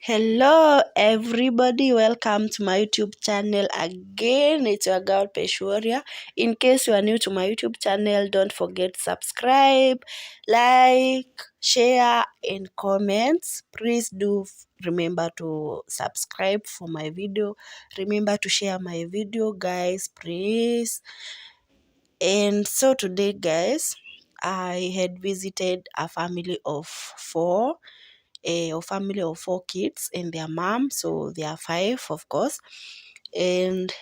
Hello, everybody. Welcome to my YouTube channel again. It's your girl Peshuria. In case you are new to my YouTube channel, don't forget to subscribe, like, share, and comments. Please do remember to subscribe for my video. Remember to share my video, guys, please. And so today, guys, I had visited a family of four, a family of four kids and their mom. So they are five, of course. And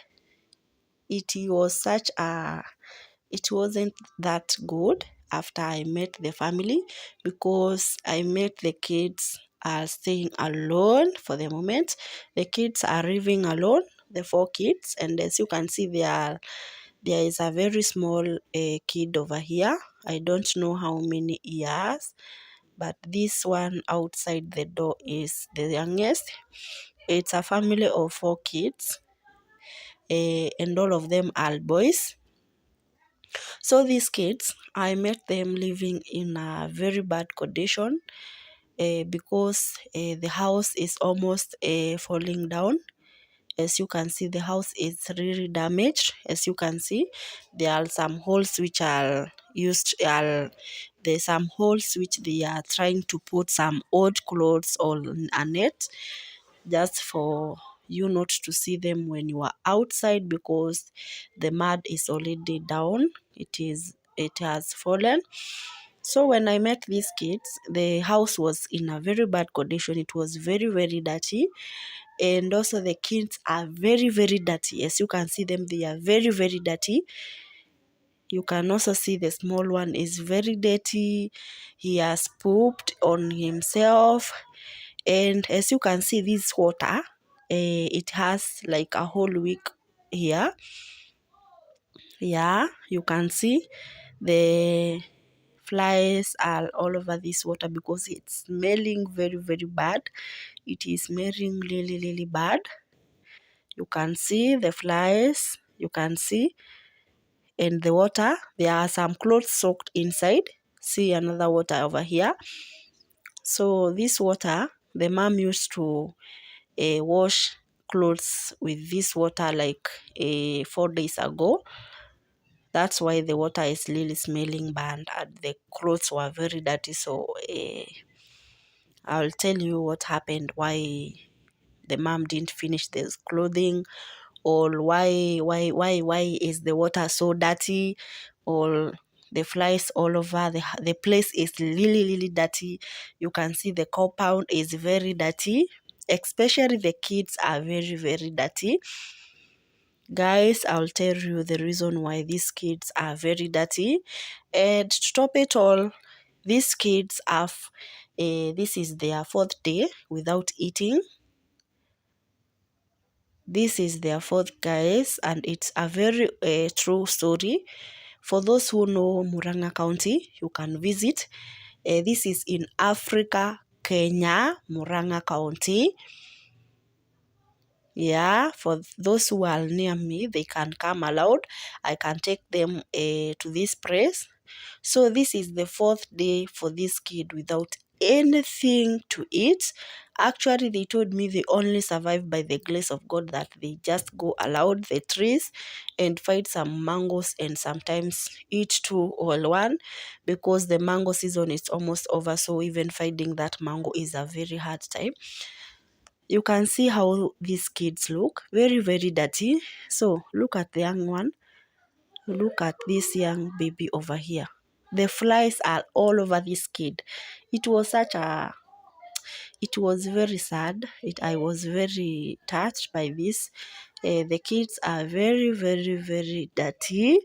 it was it wasn't that good after I met the family, because I met the kids are staying alone for the moment. The kids are living alone, the four kids, and as you can see, there is a very small kid over here. I don't know how many years, but this one outside the door is the youngest. It's a family of four kids, and all of them are boys. So these kids, I met them living in a very bad condition, because the house is almost falling down. As you can see, the house is really damaged. As you can see, there are some holes which are used. There's some holes which they are trying to put some old clothes on a net, just for you not to see them when you are outside, because the mud is already down. It has fallen. So when I met these kids, the house was in a very bad condition. It was very, very dirty. And also the kids are very, very dirty. As you can see them, they are very, very dirty. You can also see the small one is very dirty. He has pooped on himself. And as you can see, this water, it has like a whole week here. Yeah, you can see the flies are all over this water, because it's smelling very, very bad. It is smelling really, really bad. You can see the flies, you can see, and the water. There are some clothes soaked inside. See another water over here. So this water, the mom used to wash clothes with this water like 4 days ago. That's why the water is really smelling bad and the clothes were very dirty. So I'll tell you what happened, why the mom didn't finish this clothing, or why is the water so dirty, or the flies all over the place is really, really dirty. You can see the compound is very dirty, especially the kids are very, very dirty. Guys, I'll tell you the reason why these kids are very dirty. And to top it all, these kids have this is their fourth day without eating. This is their fourth, guys, and it's a very true story. For those who know Murang'a County, you can visit. This is in Africa, Kenya, Murang'a County. Yeah, for those who are near me, they can come aloud. I can take them to this place. So this is the fourth day for this kid without anything to eat. Actually, they told me they only survive by the grace of God, that they just go aloud the trees and find some mangoes and sometimes eat two or one, because the mango season is almost over. So even finding that mango is a very hard time. You can see how these kids look, very, very dirty. So look at the young one. Look at this young baby over here. The flies are all over this kid. It was it was very sad. I was very touched by this. The kids are very, very, very dirty.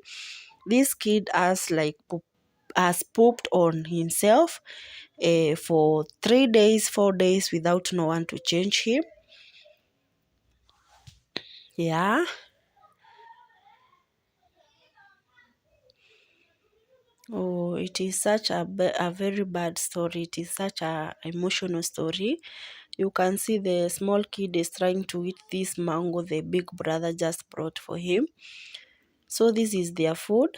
This kid has pooped on himself for 3 days, 4 days without no one to change him. Yeah. Oh, it is such a very bad story. It is such a emotional story. You can see the small kid is trying to eat this mango the big brother just brought for him. So this is their food.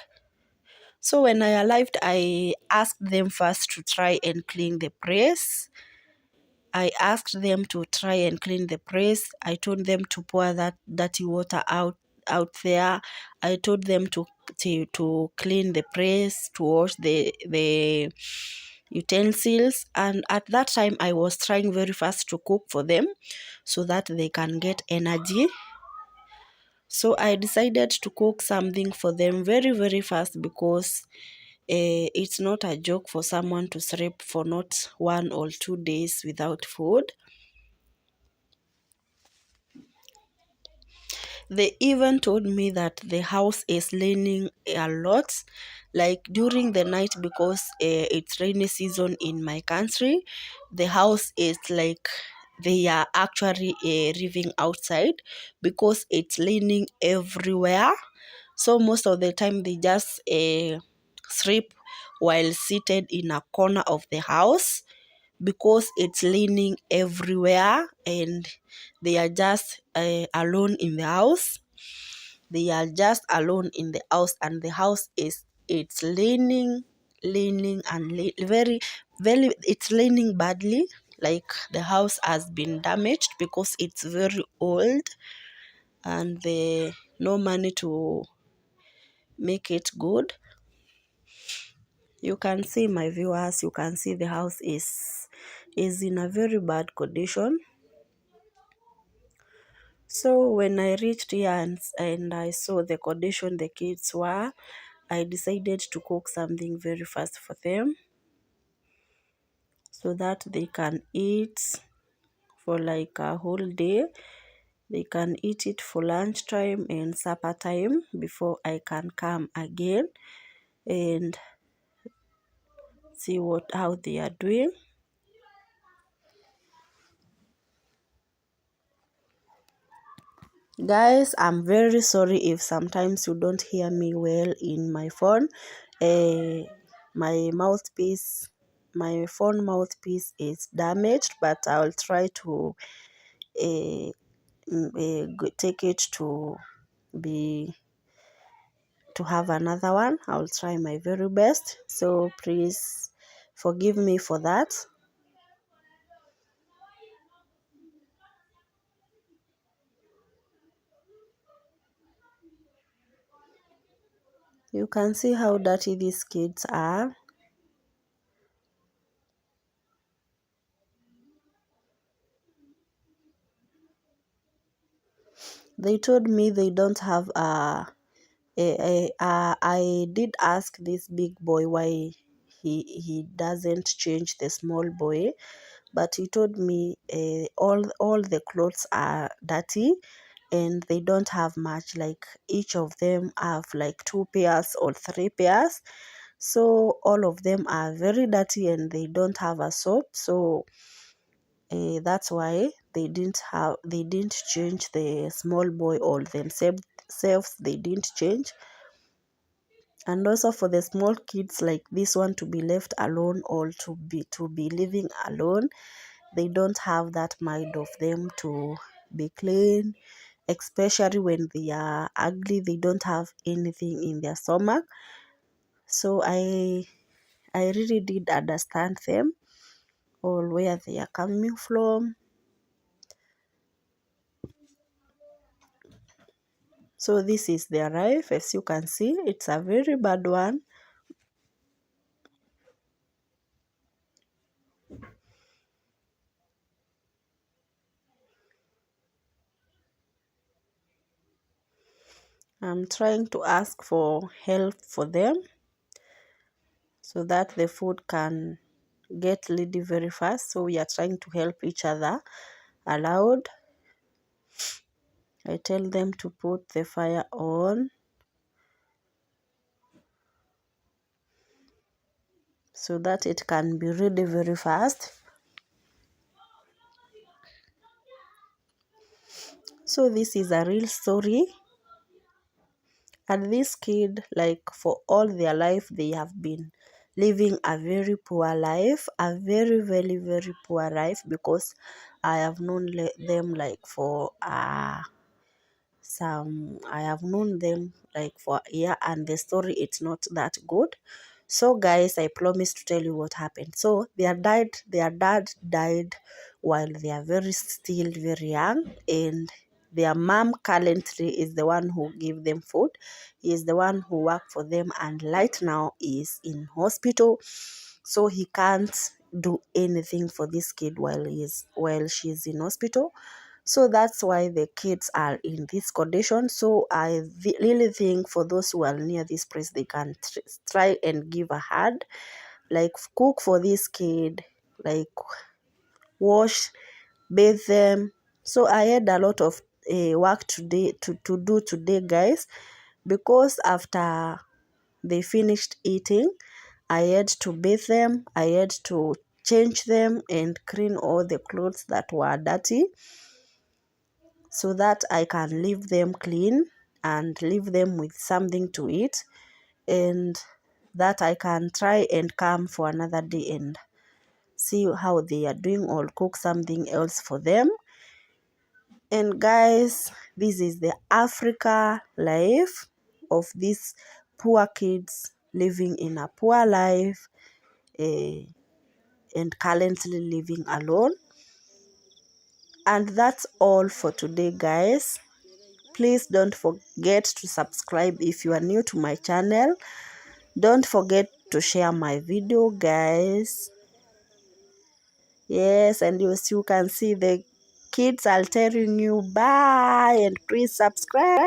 So when I arrived, I asked them first to try and clean the place. I asked them to try and clean the place. I told them to pour that dirty water out there. I told them to clean the place, to wash the utensils. And at that time, I was trying very fast to cook for them so that they can get energy. So I decided to cook something for them very, very fast because it's not a joke for someone to sleep for not 1 or 2 days without food. They even told me that the house is leaning a lot, like during the night, because it's rainy season in my country. The house is like they are actually living outside because it's leaning everywhere. So most of the time they just sleep while seated in a corner of the house because it's leaning everywhere, and they are just alone in the house. They are just alone in the house, and the house is it's leaning and very, very, it's leaning badly. Like the house has been damaged because it's very old, and they no money to make it good. You can see, my viewers, you can see the house is in a very bad condition. So when I reached here and I saw the condition the kids were, I decided to cook something very fast for them so that they can eat for like a whole day. They can eat it for lunchtime and supper time before I can come again and see how they are doing. Guys, I'm very sorry if sometimes you don't hear me well in my phone. Uh, my mouthpiece, my phone mouthpiece is damaged, but I'll try to take it be to have another one. I'll try my very best. So please forgive me for that. You can see how dirty these kids are. They told me they don't have I did ask this big boy why he doesn't change the small boy, but he told me all the clothes are dirty and they don't have much. Like each of them have like 2 pairs or 3 pairs, so all of them are very dirty and they don't have a soap. So that's why they didn't change the small boy or themselves. They didn't change. And also for the small kids like this one to be left alone or to be living alone, they don't have that mind of them to be clean, especially when they are ugly. They don't have anything in their stomach. So I really did understand them or where they are coming from. So this is their life. As you can see, it's a very bad one. I'm trying to ask for help for them so that the food can get ready very fast. So we are trying to help each other aloud. I tell them to put the fire on so that it can be ready very fast. So this is a real story. And this kid, like for all their life, they have been living a very poor life, a very, very, very poor life, because I have known them like for I have known them like for a year, and the story it's not that good. So guys, I promise to tell you what happened. So their dad died while they are still very young, and their mom currently is the one who give them food. He is the one who work for them, and right now is in hospital, so he can't do anything for this kid while she's in hospital. So that's why the kids are in this condition. So I really think for those who are near this place, they can try and give a hand, like cook for this kid, like wash, bathe them. So I had a lot of work today to do today, guys, because after they finished eating, I had to bathe them, I had to change them and clean all the clothes that were dirty, so that I can leave them clean and leave them with something to eat, and that I can try and come for another day and see how they are doing, or cook something else for them. And guys, this is the Africa life of these poor kids living in a poor life, and currently living alone. And that's all for today, guys. Please don't forget to subscribe if you are new to my channel. Don't forget to share my video, guys. Yes, and as you can see, the kids are telling you bye, and please subscribe.